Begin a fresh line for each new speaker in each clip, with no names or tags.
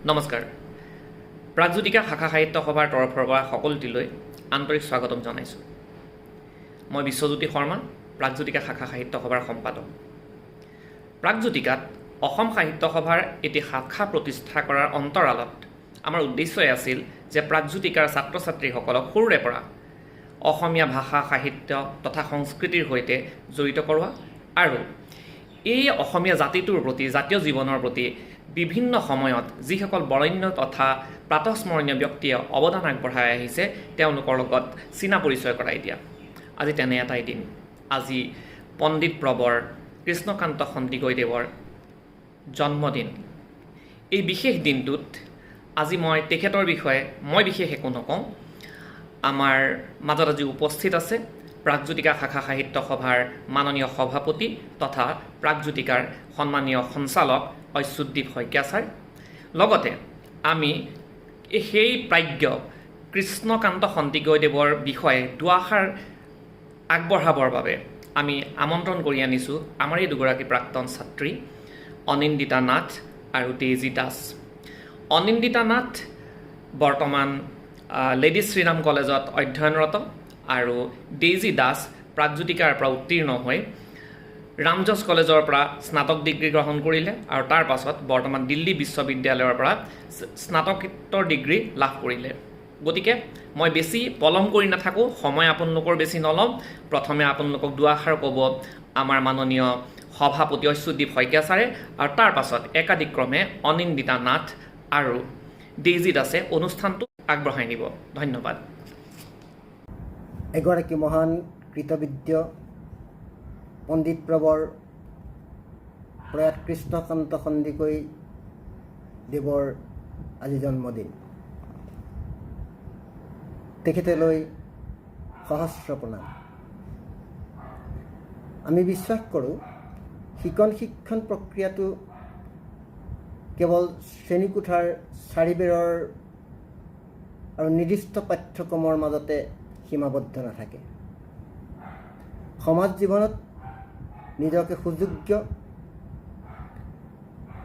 নমস্কাৰ। প্ৰাগজ্যোতিকা শাখা সাহিত্য সভাৰ তৰফৰ পৰা সকলোটিলৈ আন্তৰিক স্বাগতম জনাইছোঁ। মই বিশ্বজ্যোতি শৰ্মা, প্ৰাগজ্যোতিকা শাখা সাহিত্য সভাৰ সম্পাদক। প্ৰাগজ্যোতিকাত অসম সাহিত্য সভাৰ এটি শাখা প্ৰতিষ্ঠা কৰাৰ অন্তৰালত আমাৰ উদ্দেশ্যই আছিল যে প্ৰাগজ্যোতিকাৰ ছাত্ৰ ছাত্ৰীসকলক সৰুৰে পৰা অসমীয়া ভাষা সাহিত্য তথা সংস্কৃতিৰ সৈতে জড়িত কৰোৱা আৰু এই অসমীয়া জাতিটোৰ প্ৰতি জাতীয় জীৱনৰ প্ৰতি বিভিন্ন সময়ত যিসকল বৰেণ্য তথা প্ৰাতঃস্মৰণীয় ব্যক্তিয়ে অৱদান আগবঢ়াই আহিছে তেওঁলোকৰ লগত চিনা পৰিচয় কৰাই দিয়া। আজি তেনে এটাই দিন। আজি পণ্ডিত প্ৰবৰ কৃষ্ণকান্ত সন্দিকৈদেৱৰ জন্মদিন। এই বিশেষ দিনটোত আজি মই তেখেতৰ বিষয়ে বিশেষ একো নকওঁ। আমাৰ মাজত আজি উপস্থিত আছে প্ৰাগজ্যোতিকা শাখা সাহিত্য সভাৰ মাননীয় সভাপতি তথা প্ৰাগজ্যোতিকাৰ সন্মানীয় সঞ্চালক অচ্যুতদ্বীপ শইকীয়া ছাৰ। লগতে আমি সেই প্ৰাজ্ঞ কৃষ্ণকান্ত সন্দিকৈদেৱৰ বিষয়ে দুআষাৰ আগবঢ়াবৰ বাবে আমি আমন্ত্ৰণ কৰি আনিছোঁ আমাৰ এই দুগৰাকী প্ৰাক্তন ছাত্ৰী অনিন্দিতা নাথ আৰু ডেইজি দাস। অনিন্দিতা নাথ বৰ্তমান লেডিজ শ্ৰীৰাম কলেজত অধ্যয়নৰত আৰু ডেইজি দাস প্ৰাগজ্যোতিকাৰ পৰা উত্তীৰ্ণ হৈ ৰামজছ কলেজৰ পৰা স্নাতক ডিগ্ৰী গ্ৰহণ কৰিলে আৰু তাৰ পাছত বৰ্তমান দিল্লী বিশ্ববিদ্যালয়ৰ পৰা স্নাতকোত্তৰ ডিগ্ৰী লাভ কৰিলে। গতিকে মই বেছি পলম কৰি নাথাকোঁ, সময় আপোনালোকৰ বেছি নলওঁ। প্ৰথমে আপোনালোকক দুআষাৰ ক'ব আমাৰ মাননীয় সভাপতি অচ্যুতদ্বীপ শইকীয়া ছাৰে আৰু তাৰ পাছত একাদিক্ৰমে অনিন্দিতা নাথ আৰু ডেইজি দাসে অনুষ্ঠানটো আগবঢ়াই নিব। ধন্যবাদ।
এগৰাকী মহান কৃতবিদ্য পণ্ডিত প্ৰবৰ প্ৰয়াত কৃষ্ণকান্ত সন্দিকৈ দেৱৰ আজি জন্মদিন। তেখেতলৈ সহস্ৰ প্ৰণাম। আমি বিশ্বাস কৰোঁ শিক্ষণ প্ৰক্ৰিয়াটো কেৱল শ্ৰেণীকোঠাৰ চাৰিবেৰৰ আৰু নিৰ্দিষ্ট পাঠ্যক্ৰমৰ মাজতে সীমাবদ্ধ নাথাকে। সমাজ জীৱনত নিজকে সুযোগ্য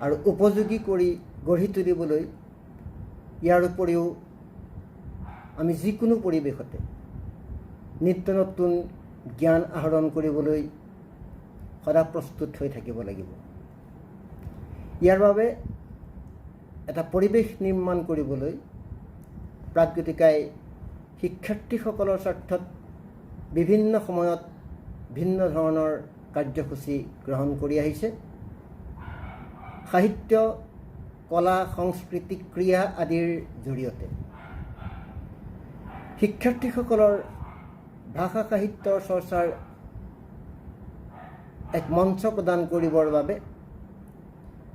আৰু উপযোগী কৰি গঢ়ি তুলিবলৈ ইয়াৰ উপৰিও আমি যিকোনো পৰিৱেশতে নিত্য নতুন জ্ঞান আহৰণ কৰিবলৈ সদা প্ৰস্তুত হৈ থাকিব লাগিব। ইয়াৰ বাবে এটা পৰিৱেশ নিৰ্মাণ কৰিবলৈ প্ৰাগজ্যোতিকাই শিক্ষাৰ্থীসকলৰ স্বাৰ্থত বিভিন্ন সময়ত ভিন্ন ধৰণৰ কাৰ্যসূচী গ্ৰহণ কৰি আহিছে। সাহিত্য, কলা, সংস্কৃতি, ক্ৰীড়া আদিৰ জৰিয়তে শিক্ষাৰ্থীসকলৰ ভাষা সাহিত্যৰ চৰ্চাৰ এক মঞ্চ প্ৰদান কৰিবৰ বাবে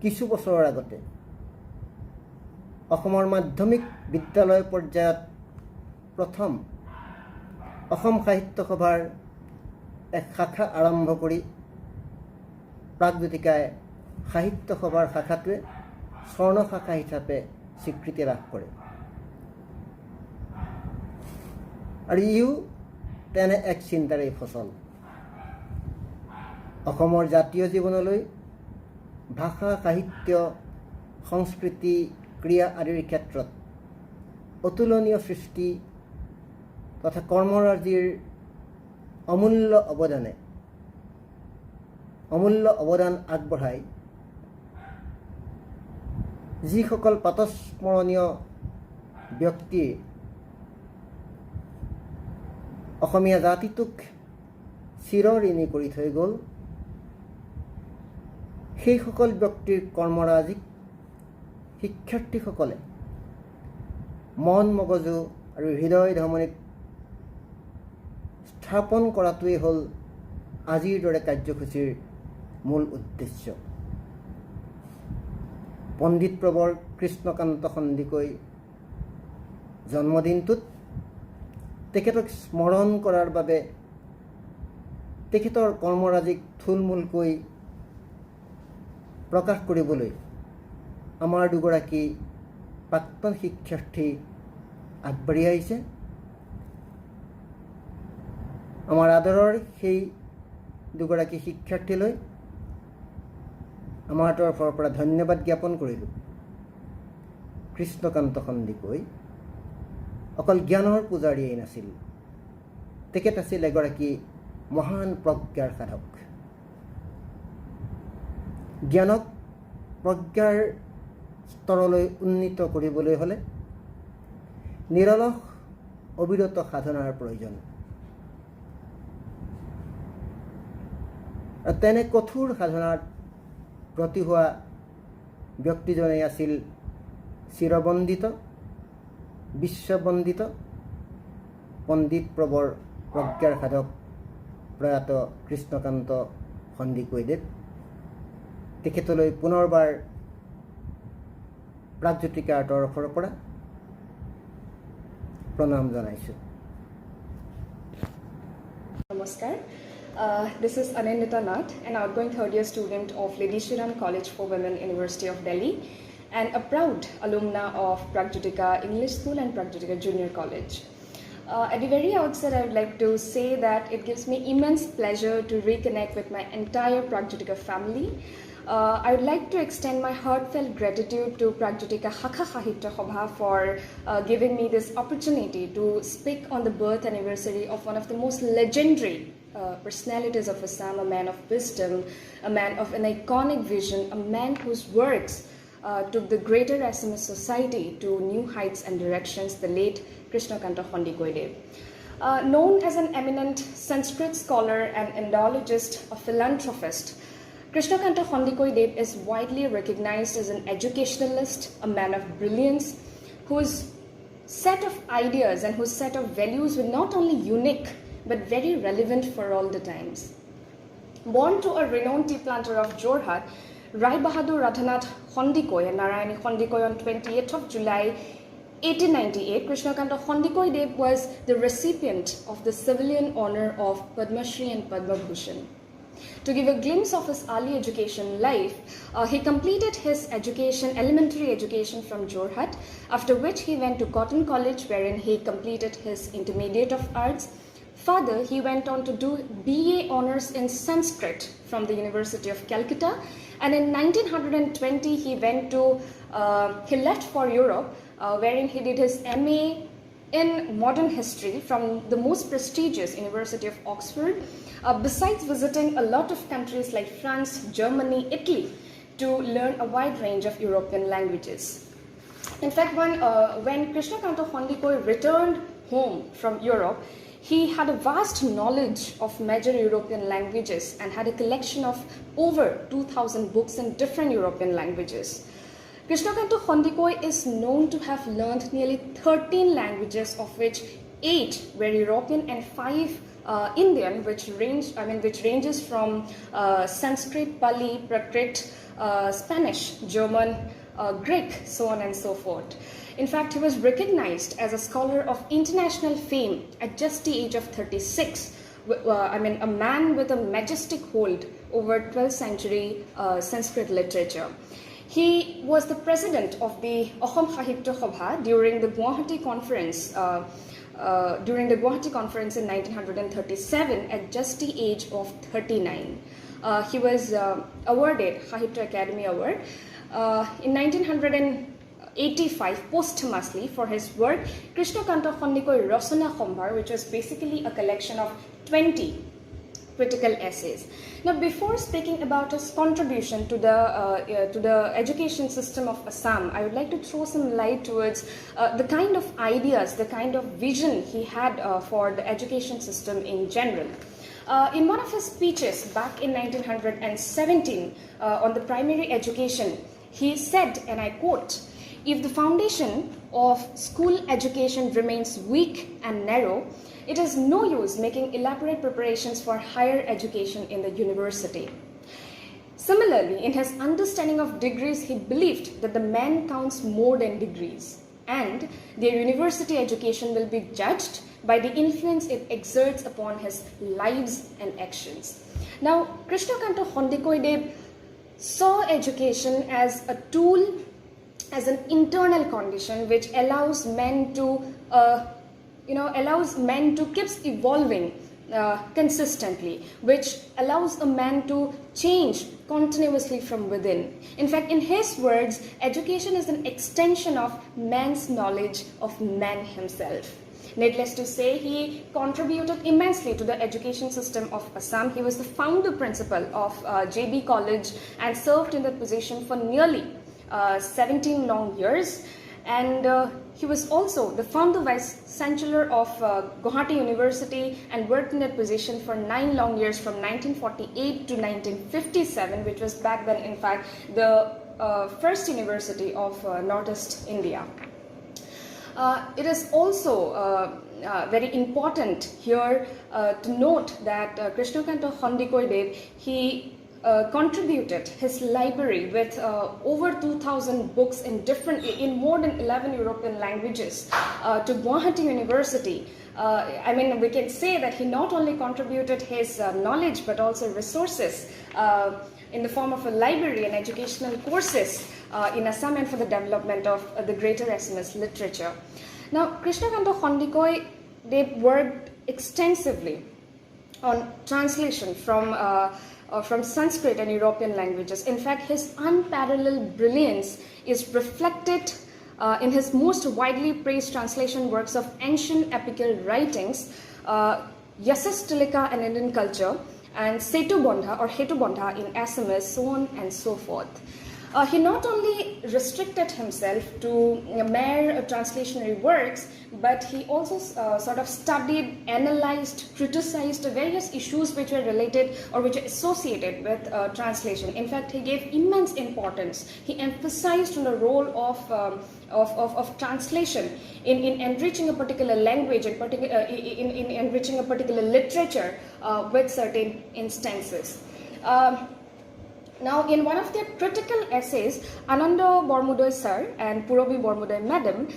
কিছু বছৰৰ আগতে অসমৰ মাধ্যমিক বিদ্যালয় পৰ্যায়ত প্ৰথম অসম সাহিত্য সভাৰ এক শাখা আৰম্ভ কৰি প্ৰাগজ্যোতিকাই সাহিত্য সভাৰ শাখাটোৱে স্বৰ্ণ শাখা হিচাপে স্বীকৃতি লাভ কৰে। আৰু ইও তেনে এক চিন্তাৰেই ফচল। অসমৰ জাতীয় জীৱনলৈ ভাষা সাহিত্য সংস্কৃতি ক্ৰীড়া আদিৰ ক্ষেত্ৰত অতুলনীয় সৃষ্টি তথা কৰ্মৰাজিৰ অমূল্য অৱদান আগবঢ়াই যিসকল প্ৰাতঃস্মৰণীয় ব্যক্তিয়ে অসমীয়া জাতিটোক চিৰঋণী কৰি থৈ গ'ল, সেইসকল ব্যক্তিৰ কৰ্মৰাজিক শিক্ষাৰ্থীসকলে মন মগজু আৰু হৃদয় ধমনীত স্থাপন কৰাটোৱেই হ'ল আজিৰ দৰে কাৰ্যসূচীৰ মূল উদ্দেশ্য। পণ্ডিত প্ৰবৰ কৃষ্ণকান্ত সন্দিকৈ জন্মদিনটোত তেখেতক স্মৰণ কৰাৰ বাবে তেখেতৰ কৰ্মৰাজিক থুলমূলকৈ প্ৰকাশ কৰিবলৈ আমাৰ দুগৰাকী প্ৰাক্তন শিক্ষাৰ্থী আগবাঢ়ি আহিছে। আমাৰ আদৰৰ সেই দুগৰাকী শিক্ষাৰ্থীলৈ আমাৰ তৰফৰ পৰা ধন্যবাদ জ্ঞাপন কৰিলোঁ। কৃষ্ণকান্ত সন্দিকৈ অকল জ্ঞানৰ পূজাৰীয়েই নাছিল, তেখেত আছিল এগৰাকী মহান প্ৰজ্ঞাৰ সাধক। জ্ঞানক প্ৰজ্ঞাৰ স্তৰলৈ উন্নীত কৰিবলৈ হ'লে নিৰলস অবিৰত সাধনাৰ প্ৰয়োজন। তেনে কঠোৰ সাধনাত ব্ৰতী হোৱা ব্যক্তিজনেই আছিল চিৰবন্দিত, বিশ্ববন্দিত পণ্ডিত প্ৰবৰ প্ৰজ্ঞাৰ সাধক প্ৰয়াত কৃষ্ণকান্ত সন্দিকৈদেৱ। তেখেতলৈ পুনৰবাৰ প্ৰাগজ্যোতিকাৰ তৰফৰ পৰা প্ৰণাম জনাইছোঁ।
Namaskar. This is Anindita Nath, an outgoing third-year student of Lady Shri Ram College for Women, University of Delhi, and a proud alumna of Pragjyotika English School and Pragjyotika Junior College. At the very outset, I would like to say that it gives me immense pleasure to reconnect with my entire Pragjyotika family. I would like to extend my heartfelt gratitude to Pragjyotika Shakha Sahitya Sabha for giving me this opportunity to speak on the birth anniversary of one of the most legendary personalities of Assam, a man of wisdom, a man of an iconic vision, a man whose works took the greater Assamese society to new heights and directions, the late Krishnakanta Sandikoidev. Known as an eminent Sanskrit scholar, an Indologist, a philanthropist, Krishnakanta Sandikoidev is widely recognized as an educationalist, a man of brilliance, whose set of ideas and whose set of values were not only unique but very relevant for all the times. Born to a renowned tea planter of Jorhat, Rai Bahadur Radhanath Sandikoi and Narayani Sandikoi on 28th of July 1898, Krishnakanta Sandikoidev was the recipient of the civilian honor of Padma Shri and Padma Bhushan. To give a glimpse of his early education life, he completed his elementary education from Jorhat, after which he went to Cotton College, wherein he completed his intermediate of arts. Further, he went on to do BA honors in Sanskrit from the University of Calcutta, and in 1920 he left for Europe, wherein he did his MA in modern history from the most prestigious University of Oxford, besides visiting a lot of countries like France, Germany, Italy, to learn a wide range of European languages. In fact, when Krishnakanta Sandikoi returned home from Europe, he had a vast knowledge of major European languages and had a collection of over 2,000 books in different European languages. Krishnakanta Sandikoi is known to have learned nearly 13 languages, of which 8 were European and 5 Indian, which ranges from Sanskrit, Pali, Prakrit, Spanish, German, Greek, so on and so forth. In fact, he was recognized as a scholar of international fame at just the age of 36. A man with a majestic hold over 12th century Sanskrit literature. He was the president of the Assam Sahitya Sabha during the Guwahati Conference in 1937 at just the age of 39. He was awarded Sahitya Academy Award in 1985 posthumously for his work Krishnakanta Sandikoi Rasana Sambhar, which was basically a collection of 20 critical essays. Now, before speaking about his contribution to the education system of Assam, I would like to throw some light towards the kind of ideas, the kind of vision he had for the education system in general. In one of his speeches back in 1917 on the primary education, he said, and I quote, "If the foundation of school education remains weak and narrow, it is no use making elaborate preparations for higher education in the university." Similarly, in his understanding of degrees, he believed that the man counts more than degrees, and their university education will be judged by the influence it exerts upon his lives and actions. Now, Krishnakanta Sandikoidev saw education as a tool, as an internal condition which allows men to keep evolving consistently, which allows a man to change continuously from within. In fact, in his words, education is an extension of man's knowledge of man himself. Needless to say, he contributed immensely to the education system of Assam. He was the founder principal of JB College and served in that position for nearly 17 long years. And he was also the founder vice chancellor of Guwahati University and worked in that position for 9 long years from 1948 to 1957, which was back then, in fact, the first university of Northeast India. It is also very important here to note that Krishnakanta Khandikoideb, he contributed his library with over 2,000 books in more than 11 European languages to Guwahati University. I mean, we can say that he not only contributed his knowledge but also resources in the form of a library and educational courses in Assam and for the development of the greater Assamese literature. Now, Krishnakanta Khandikoideb worked extensively on translation from Sanskrit and European languages. In fact, his unparalleled brilliance is reflected in his most widely praised translation works of ancient epical writings, Yasastilika in Indian culture, and Setubandha or Hetubandha in Assamese, so on and so forth. He not only restricted himself to mere translationary works, but he also sort of studied, analyzed, criticized various issues which were related or which are associated with translation. In fact, he gave immense importance. He emphasized on the role of translation in enriching a particular language and in enriching a particular literature with certain instances. Now, in one of their critical essays, Ananda Bormudoy sir and Purabi Bormudoy madam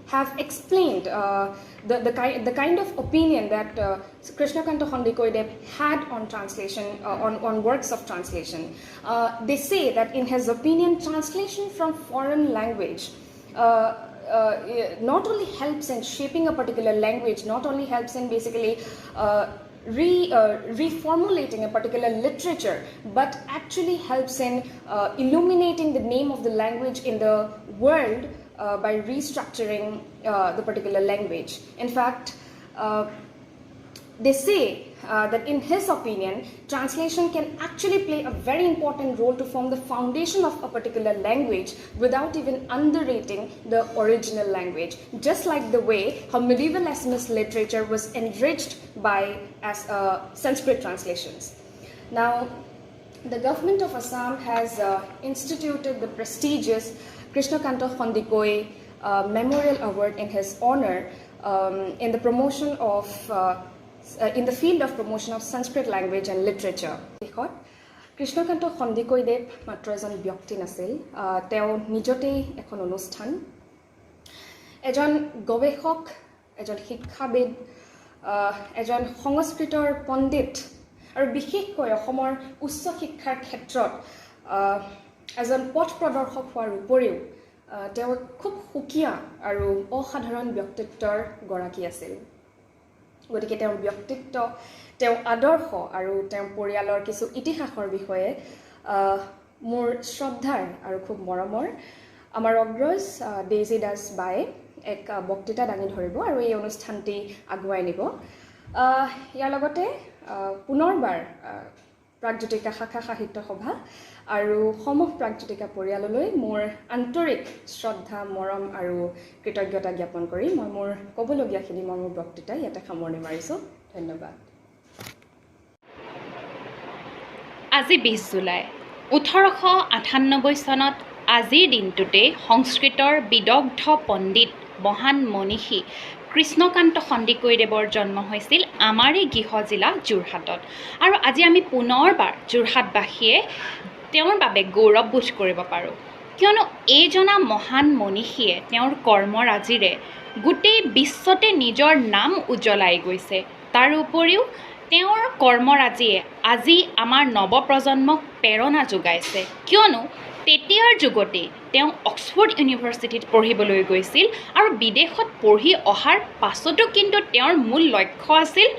have explained the kind of opinion that Krishnakanta Khandikoideb had on translation, on works of translation. They say that in his opinion, translation from foreign language not only helps in shaping a particular language, not only helps in basically reformulating a particular literature, but actually helps in illuminating the name of the language in the world by restructuring the particular language. In fact, they say that in his opinion, translation can actually play a very important role to form the foundation of a particular language without even underrating the original language, just like the way how medieval Assamese literature was enriched by Sanskrit translations. Now, the government of Assam has instituted the prestigious Krishnakanta Khandikoideb Memorial Award in his honor in the promotion of in the field of promotion of Sanskrit language and literature. Krishnakanta Khandikoideb মাত্ৰ এজন ব্যক্তি নাছিল, তেওঁ নিজতেই এখন অনুষ্ঠান, এজন গৱেষক, এজন শিক্ষাবিদ, এজন সংস্কৃতৰ পণ্ডিত আৰু বিশেষকৈ অসমৰ উচ্চ শিক্ষাৰ ক্ষেত্ৰত এজন পথ প্ৰদৰ্শক হোৱাৰ উপৰিও তেওঁ খুব সুকীয়া আৰু অসাধাৰণ ব্যক্তিত্বৰ গৰাকী আছিল। গতিকে তেওঁৰ ব্যক্তিত্ব, তেওঁৰ আদৰ্শ আৰু তেওঁৰ পৰিয়ালৰ কিছু ইতিহাসৰ বিষয়ে মোৰ শ্ৰদ্ধাৰ আৰু খুব মৰমৰ আমাৰ অগ্ৰজ ডেইজি দাস বাই এক বক্তৃতা দাঙি ধৰিব আৰু এই অনুষ্ঠানটি আগুৱাই নিব। ইয়াৰ লগতে পুনৰবাৰ প্ৰাগজ্যোতিকা শাখা সাহিত্য সভা আৰু সমূহ প্ৰাগজ্যোতিকা পৰিয়াললৈ মোৰ আন্তৰিক শ্ৰদ্ধা, মৰম আৰু কৃতজ্ঞতা জ্ঞাপন কৰি মই মোৰ ক'বলগীয়াখিনি মোৰ বক্তৃতা ইয়াতে সামৰণি মাৰিছোঁ। ধন্যবাদ।
আজি 20 জুলাই 1898 চনত আজিৰ দিনটোতে সংস্কৃতৰ বিদগ্ধ পণ্ডিত মহান মনীষী কৃষ্ণকান্ত খণ্ডিকৈদেৱৰ জন্ম হৈছিল আমাৰে গৃহ জিলা যোৰহাটত। আৰু আজি আমি পুনৰবাৰ যোৰহাটবাসীয়ে তেওঁৰ বাবে গৌৰৱবোধ কৰিব পাৰোঁ, কিয়নো এইজনা মহান মনীষীয়ে তেওঁৰ কৰ্মৰাজিৰে গোটেই বিশ্বতে নিজৰ নাম উজ্বলাই গৈছে। তাৰ উপৰিও তেওঁৰ কৰ্মৰাজিয়ে আজি আমাৰ নৱপ্ৰজন্মক প্ৰেৰণা যোগাইছে, কিয়নো তেতিয়াৰ যুগতেই তেওঁ অক্সফৰ্ড ইউনিভাৰ্চিটিত পঢ়িবলৈ গৈছিল আৰু বিদেশত পঢ়ি অহাৰ পাছতো কিন্তু তেওঁৰ মূল লক্ষ্য আছিল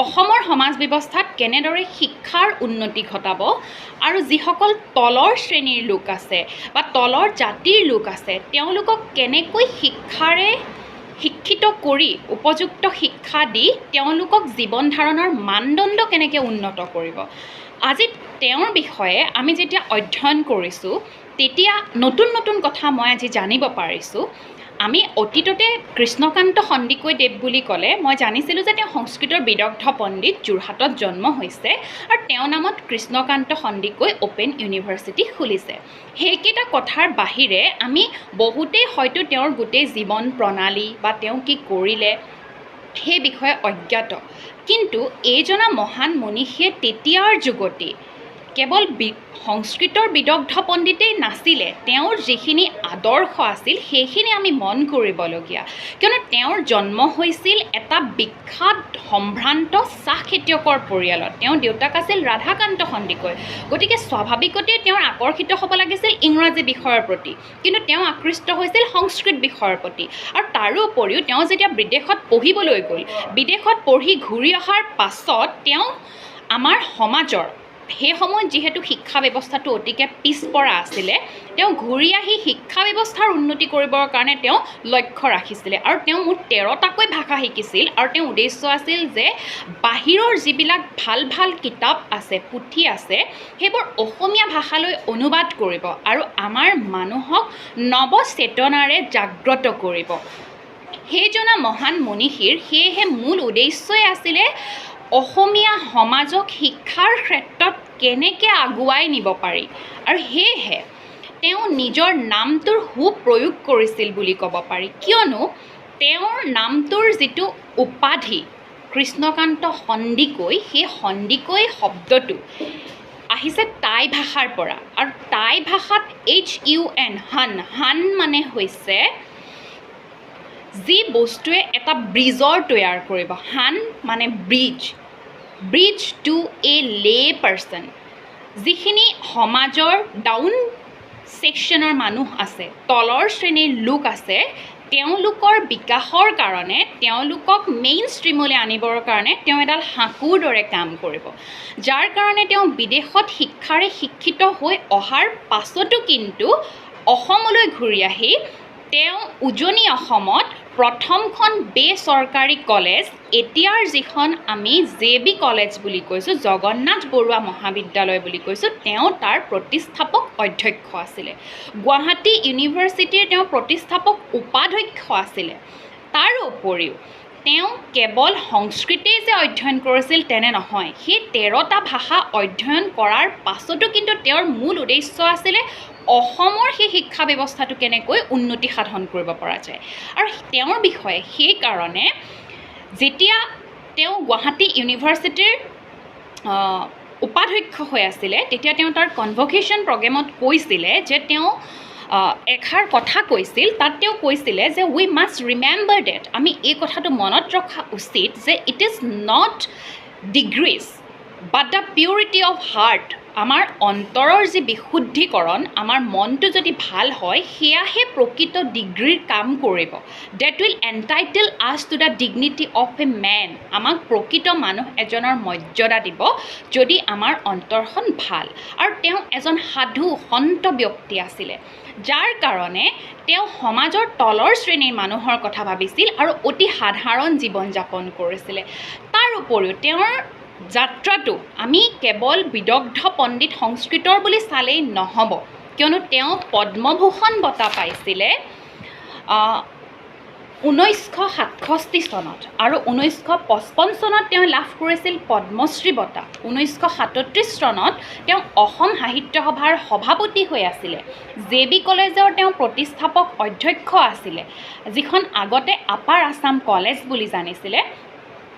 অসমৰ সমাজ ব্যৱস্থাত কেনেদৰে শিক্ষাৰ উন্নতি ঘটাব আৰু যিসকল তলৰ শ্ৰেণীৰ লোক আছে বা তলৰ জাতিৰ লোক আছে তেওঁলোকক কেনেকৈ শিক্ষিত কৰি উপযুক্ত শিক্ষা দি তেওঁলোকক জীৱন ধাৰণৰ মানদণ্ড কেনেকৈ উন্নত কৰিব। আজি তেওঁৰ বিষয়ে আমি যেতিয়া অধ্যয়ন কৰিছোঁ তেতিয়া নতুন নতুন কথা মই আজি জানিব পাৰিছোঁ। আমি অতীততে কৃষ্ণকান্ত সন্দিকৈ বুলি ক'লে মই জানিছিলোঁ যে তেওঁ সংস্কৃতৰ বিদগ্ধ পণ্ডিত, যোৰহাটত জন্ম হৈছে আৰু তেওঁৰ নামত কৃষ্ণকান্ত সন্দিকৈ অ'পেন ইউনিভাৰ্চিটি খুলিছে। সেইকেইটা কথাৰ বাহিৰে আমি বহুতেই হয়তো তেওঁৰ গোটেই জীৱন প্ৰণালী বা তেওঁ কি কৰিলে সেই বিষয়ে অজ্ঞাত। কিন্তু এইজনা মহান মনীষীয়ে তেতিয়াৰ যুগতেই কেৱল সংস্কৃতৰ বিদগ্ধ পণ্ডিতেই নাছিলে, তেওঁৰ যিখিনি আদৰ্শ আছিল সেইখিনি আমি মন কৰিবলগীয়া। কিয়নো তেওঁৰ জন্ম হৈছিল এটা বিখ্যাত সম্ভ্ৰান্ত চাহ খেতিয়কৰ পৰিয়ালত। তেওঁৰ দেউতাক আছিল ৰাধাকান্ত সন্দিকৈ। গতিকে স্বাভাৱিকতেই তেওঁৰ আকৰ্ষিত হ'ব লাগিছিল ইংৰাজী বিষয়ৰ প্ৰতি, কিন্তু তেওঁ আকৃষ্ট হৈছিল সংস্কৃত বিষয়ৰ প্ৰতি। আৰু তাৰোপৰিও তেওঁ যেতিয়া বিদেশত পঢ়িবলৈ গ'ল, বিদেশত পঢ়ি ঘূৰি অহাৰ পাছত তেওঁ আমাৰ সমাজৰ সেই সময়ত যিহেতু শিক্ষা ব্যৱস্থাটো অতিকে পিছপৰা আছিলে, তেওঁ ঘূৰি আহি শিক্ষা ব্যৱস্থাৰ উন্নতি কৰিবৰ কাৰণে তেওঁ লক্ষ্য ৰাখিছিলে আৰু তেওঁ মুঠ 13টাকৈ ভাষা শিকিছিল। আৰু তেওঁৰ উদ্দেশ্য আছিল যে বাহিৰৰ যিবিলাক ভাল ভাল কিতাপ আছে, পুথি আছে, সেইবোৰ অসমীয়া ভাষালৈ অনুবাদ কৰিব আৰু আমাৰ মানুহক নৱচেতনাৰে জাগ্ৰত কৰিব। সেইজনা মহান মনীষীৰ সেয়েহে মূল উদ্দেশ্যই আছিলে অসমীয়া সমাজক শিক্ষাৰ ক্ষেত্ৰত কেনেকৈ আগুৱাই নিব পাৰি। আৰু সেয়েহে তেওঁ নিজৰ নামটোৰ সুপ্ৰয়োগ কৰিছিল বুলি ক'ব পাৰি। কিয়নো তেওঁৰ নামটোৰ যিটো উপাধি কৃষ্ণকান্ত সন্দিকৈ, সেই সন্দিকৈ শব্দটো আহিছে টাই ভাষাৰ পৰা। আৰু টাই ভাষাত HUN হান মানে হৈছে যি বস্তুৱে এটা ব্ৰিজৰ তৈয়াৰ কৰিব। হান মানে ব্ৰিজ টু এ লে পাৰ্চন। যিখিনি সমাজৰ ডাউন ছেকশ্যনৰ মানুহ আছে, তলৰ শ্ৰেণীৰ লোক আছে, তেওঁলোকৰ বিকাশৰ কাৰণে, তেওঁলোকক মেইন ষ্ট্ৰীমলৈ আনিবৰ কাৰণে তেওঁ এডাল সাঁকোৰ দৰে কাম কৰিব। যাৰ কাৰণে তেওঁ বিদেশত শিক্ষাৰে শিক্ষিত হৈ অহাৰ পাছতো কিন্তু অসমলৈ ঘূৰি আহি তেওঁ উজনি অসমত প্ৰথমখন বেচৰকাৰী কলেজ, এতিয়াৰ যিখন আমি JB কলেজ বুলি কৈছোঁ, জগন্নাথ বৰুৱা মহাবিদ্যালয় বুলি কৈছোঁ, তেওঁ তাৰ প্ৰতিষ্ঠাপক অধ্যক্ষ আছিলে। গুৱাহাটী ইউনিভাৰ্চিটিৰ তেওঁ প্ৰতিষ্ঠাপক উপাধ্যক্ষ আছিলে। তাৰ উপৰিও তেওঁ কেৱল সংস্কৃতেই যে অধ্যয়ন কৰিছিল তেনে নহয়, সেই 13টা ভাষা অধ্যয়ন কৰাৰ পাছতো কিন্তু তেওঁৰ মূল উদ্দেশ্য আছিলে অসমৰ সেই শিক্ষা ব্যৱস্থাটো কেনেকৈ উন্নতি সাধন কৰিব পৰা যায়। আৰু তেওঁৰ বিষয়ে সেইকাৰণে যেতিয়া তেওঁ গুৱাহাটী ইউনিভাৰ্চিটিৰ উপাধ্যক্ষ হৈ আছিলে, তেতিয়া তেওঁ তাৰ কনভকেশ্যন প্ৰগ্ৰেমত কৈছিলে যে তেওঁ এষাৰ কথা কৈছিল। তাত তেওঁ কৈছিলে যে উই মাষ্ট ৰিমেম্বাৰ ডেট, আমি এই কথাটো মনত ৰখা উচিত যে it is not degrees but the purity of heart. আমাৰ অন্তৰৰ যি বিশুদ্ধিকৰণ, আমাৰ মনটো যদি ভাল হয়, সেয়াহে প্ৰকৃত ডিগ্ৰীৰ কাম কৰিব। Date will entitle us to the dignity of a man. আমাক প্ৰকৃত মানুহ এজনৰ মৰ্যাদা দিব যদি আমাৰ অন্তৰখন ভাল। আৰু তেওঁ এজন সাধু সন্ত ব্যক্তি আছিলে, যাৰ কাৰণে তেওঁ সমাজৰ তলৰ শ্ৰেণীৰ মানুহৰ কথা ভাবিছিল আৰু অতি সাধাৰণ জীৱন যাপন কৰিছিলে। তাৰ উপৰিও তেওঁৰ যাত্ৰাটো আমি কেৱল বিদগ্ধ পণ্ডিত সংস্কৃতৰ বুলি চালেই নহ'ব, কিয়নো তেওঁ পদ্মভূষণ বঁটা পাইছিলে 1967 চনত আৰু 1955 চনত তেওঁ লাভ কৰিছিল পদ্মশ্ৰী বঁটা। 1937 চনত তেওঁ অসম সাহিত্য সভাৰ সভাপতি হৈ আছিলে। JB কলেজৰ তেওঁ প্ৰতিষ্ঠাপক অধ্যক্ষ আছিলে, যিখন আগতে আপাৰ আছাম কলেজ বুলি জানিছিলে।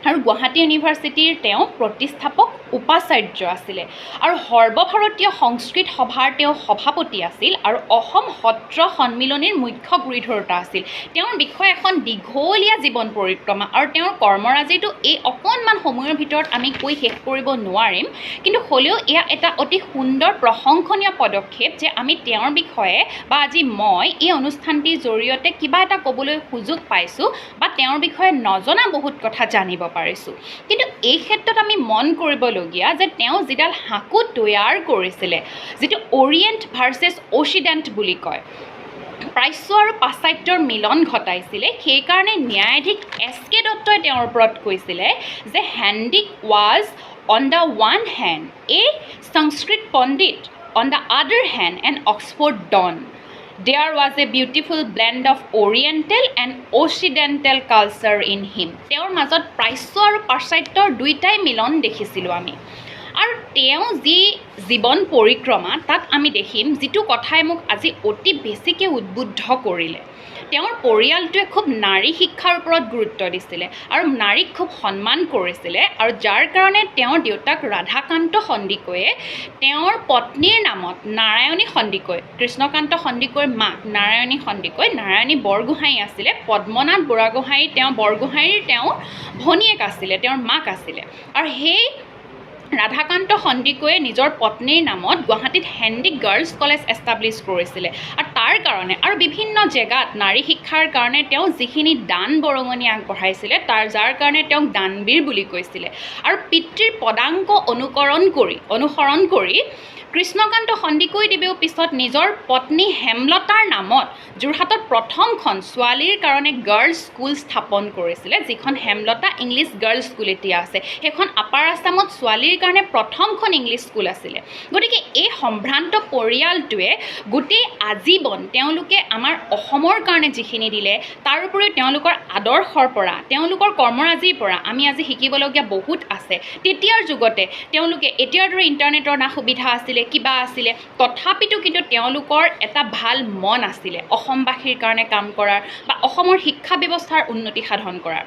আৰু গুৱাহাটী ইউনিভাৰ্চিটিৰ তেওঁ প্ৰতিষ্ঠাপক উপাচাৰ্য আছিলে আৰু সৰ্বভাৰতীয় সংস্কৃত সভাৰ তেওঁ সভাপতি আছিল আৰু অসম সত্ৰ সন্মিলনীৰ মুখ্য গুৰিধৰোতা আছিল। তেওঁৰ বিষয়ে এখন দীঘলীয়া জীৱন পৰিক্ৰমা আৰু তেওঁৰ কৰ্মৰাজিটো এই অকণমান সময়ৰ ভিতৰত আমি কৈ শেষ কৰিব নোৱাৰিম, কিন্তু হ'লেও এয়া এটা অতি সুন্দৰ প্ৰশংসনীয় পদক্ষেপ যে আমি তেওঁৰ বিষয়ে বা আজি মই এই অনুষ্ঠানটিৰ জৰিয়তে কিবা এটা ক'বলৈ সুযোগ পাইছোঁ বা তেওঁৰ বিষয়ে নজনা বহুত কথা জানিব পাৰিছোঁ। কিন্তু এই ক্ষেত্ৰত আমি মন কৰিবলগীয়া যে তেওঁ যিডাল সাঁকো তৈয়াৰ কৰিছিলে, যিটো অৰিয়েণ্ট ভাৰ্চেছ অচিডেণ্ট বুলি কয়, প্ৰাচ্য আৰু পাশ্চাত্যৰ মিলন ঘটাইছিলে, সেইকাৰণে ন্যায়াধীশ SK দত্তই তেওঁৰ ওপৰত কৈছিলে যে Hendrik was on the one hand a Sanskrit pandit, on the other hand an Oxford don. There was a beautiful blend of Oriental and Occidental culture in him. তেওঁৰ মাজত প্ৰাচ্য আৰু পাশ্চাত্যৰ দুইটাই মিলন দেখিছিলোঁ আমি। আৰু তেওঁ যি জীৱন পৰিক্ৰমা তাত আমি দেখিম যিটো কথাই মোক আজি অতি বেছিকৈ উদ্বুদ্ধ কৰিলে। তেওঁৰ পৰিয়ালটোৱে খুব নাৰী শিক্ষাৰ ওপৰত গুৰুত্ব দিছিলে আৰু নাৰীক খুব সন্মান কৰিছিলে, আৰু যাৰ কাৰণে তেওঁৰ দেউতাক ৰাধাকান্ত সন্দিকৈয়ে তেওঁৰ পত্নীৰ নামত নাৰায়ণী সন্দিকৈ, কৃষ্ণকান্ত সন্দিকৈৰ মাক নাৰায়ণী সন্দিকৈ, নাৰায়ণী বৰগোহাঁই আছিলে, পদ্মনাথ বুঢ়াগোহাঁই তেওঁ বৰগোহাঁইৰ তেওঁ ভনীয়েক আছিলে, তেওঁৰ মাক আছিলে। আৰু সেই ৰাধাকান্ত সন্দিকৈয়ে নিজৰ পত্নীৰ নামত গুৱাহাটীত হেণ্ডিক গাৰ্লছ কলেজ এষ্টাব্লিছ কৰিছিলে, আৰু তাৰ কাৰণে আৰু বিভিন্ন জেগাত নাৰী শিক্ষাৰ কাৰণে তেওঁ যিখিনি দান বৰঙণি আগবঢ়াইছিলে যাৰ কাৰণে তেওঁক দানবীৰ বুলি কৈছিলে। আৰু পিতৃৰ পদাংক অনুসৰণ কৰি কৃষ্ণকান্ত সন্দিকৈদেৱেও পিছত নিজৰ পত্নী হেমলতাৰ নামত যোৰহাটত প্ৰথমখন ছোৱালীৰ কাৰণে গাৰ্লছ স্কুল স্থাপন কৰিছিলে, যিখন হেমলতা ইংলিছ গাৰ্লছ স্কুল এতিয়া আছে। সেইখন আপাৰ আছামত ছোৱালীৰ কাৰণে প্ৰথমখন ইংলিছ স্কুল আছিলে। গতিকে এই সম্ভ্ৰান্ত পৰিয়ালটোৱে গোটেই আজীৱন তেওঁলোকে আমাৰ অসমৰ কাৰণে যিখিনি দিলে, তাৰ উপৰিও তেওঁলোকৰ আদৰ্শৰ পৰা, তেওঁলোকৰ কৰ্মৰাজিৰ পৰা আমি আজি শিকিবলগীয়া বহুত আছে। তেতিয়াৰ যুগতে তেওঁলোকে এতিয়াৰ দৰে ইণ্টাৰনেটৰ না সুবিধা আছিলে, কিবা আছিলে, তথাপিতো কিন্তু তেওঁলোকৰ এটা ভাল মন আছিলে অসমবাসীৰ কাৰণে কাম কৰাৰ বা অসমৰ শিক্ষা ব্যৱস্থাৰ উন্নতি সাধন কৰাৰ,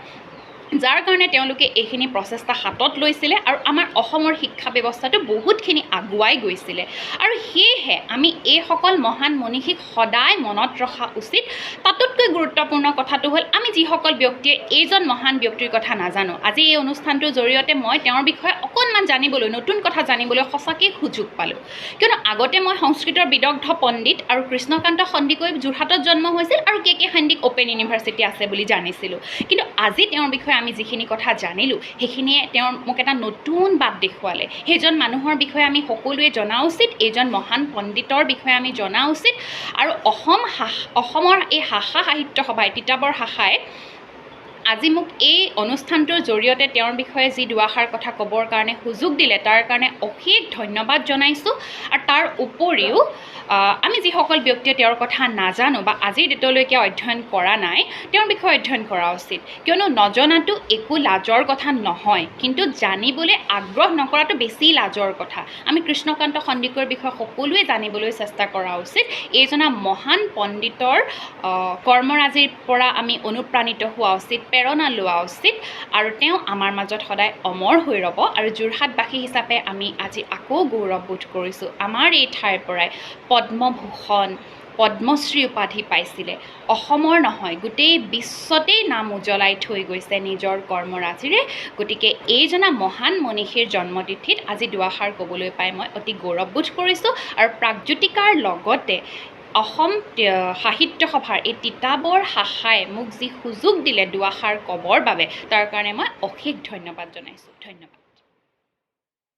যাৰ কাৰণে তেওঁলোকে এইখিনি প্ৰচেষ্টা হাতত লৈছিলে আৰু আমাৰ অসমৰ শিক্ষা ব্যৱস্থাটো বহুতখিনি আগুৱাই গৈছিলে। আৰু সেয়েহে আমি এইসকল মহান মনীষীক সদায় মনত ৰখা উচিত। তাতোতকৈ গুৰুত্বপূৰ্ণ কথাটো হ'ল আমি যিসকল ব্যক্তিয়ে এইজন মহান ব্যক্তিৰ কথা নাজানো, আজি এই অনুষ্ঠানটোৰ জৰিয়তে মই তেওঁৰ বিষয়ে অকণমান জানিবলৈ, নতুন কথা জানিবলৈ সঁচাকৈ সুযোগ পালোঁ। কিয়নো আগতে মই সংস্কৃতৰ বিদগ্ধ পণ্ডিত আৰু কৃষ্ণকান্ত সন্দিকৈ যোৰহাটত জন্ম হৈছিল আৰু KK হেণ্ডিক অ'পেন ইউনিভাৰ্চিটি আছে বুলি জানিছিলোঁ, কিন্তু আজি তেওঁৰ বিষয়ে আমি যিখিনি কথা জানিলোঁ সেইখিনিয়ে তেওঁৰ মোক এটা নতুন বাট দেখুৱালে। সেইজন মানুহৰ বিষয়ে আমি সকলোৱে জনা উচিত, এইজন মহান পণ্ডিতৰ বিষয়ে আমি জনা উচিত। আৰু অসমৰ এই শাখা সাহিত্য সভাই, তিতাবৰ শাখাই আজি মোক এই অনুষ্ঠানটোৰ জৰিয়তে তেওঁৰ বিষয়ে যি দুআষাৰ কথা ক'বৰ কাৰণে সুযোগ দিলে, তাৰ কাৰণে অশেষ ধন্যবাদ জনাইছোঁ। আৰু তাৰ উপৰিও আমি যিসকল ব্যক্তিয়ে তেওঁৰ কথা নাজানো বা আজিৰ ডেটলৈকে অধ্যয়ন কৰা নাই, তেওঁৰ বিষয়ে অধ্যয়ন কৰা উচিত। কিয়নো নজনাটো একো লাজৰ কথা নহয়, কিন্তু জানিবলৈ আগ্ৰহ নকৰাটো বেছি লাজৰ কথা। আমি কৃষ্ণকান্ত সন্দিকৈৰ বিষয়ে সকলোৱে জানিবলৈ চেষ্টা কৰা উচিত। এইজনা মহান পণ্ডিতৰ কৰ্মৰাজিৰ পৰা আমি অনুপ্ৰাণিত হোৱা উচিত, প্ৰেৰণা লোৱা উচিত, আৰু তেওঁ আমাৰ মাজত সদায় অমৰ হৈ ৰ'ব। আৰু যোৰহাটবাসী হিচাপে আমি আজি আকৌ গৌৰৱবোধ কৰিছোঁ, আমাৰ এই ঠাইৰ পৰাই পদ্মভূষণ, পদ্মশ্ৰী উপাধি পাইছিলে। অসমৰ নহয়, গোটেই বিশ্বতেই নাম উজ্বলাই থৈ গৈছে নিজৰ কৰ্মৰাজিৰে। গতিকে এইজনা মহান মনীষীৰ জন্মতিথিত আজি দুআষাৰ ক'বলৈ পাই মই অতি গৌৰৱবোধ কৰিছোঁ। আৰু প্ৰাগজ্যোতিকাৰ লগতে অসম সাহিত্য সভাৰ এই তিতাবৰ শাখাই মোক যি সুযোগ দিলে দুআষাৰ ক'বৰ বাবে, তাৰ কাৰণে মই অশেষ ধন্যবাদ জনাইছোঁ। ধন্যবাদ।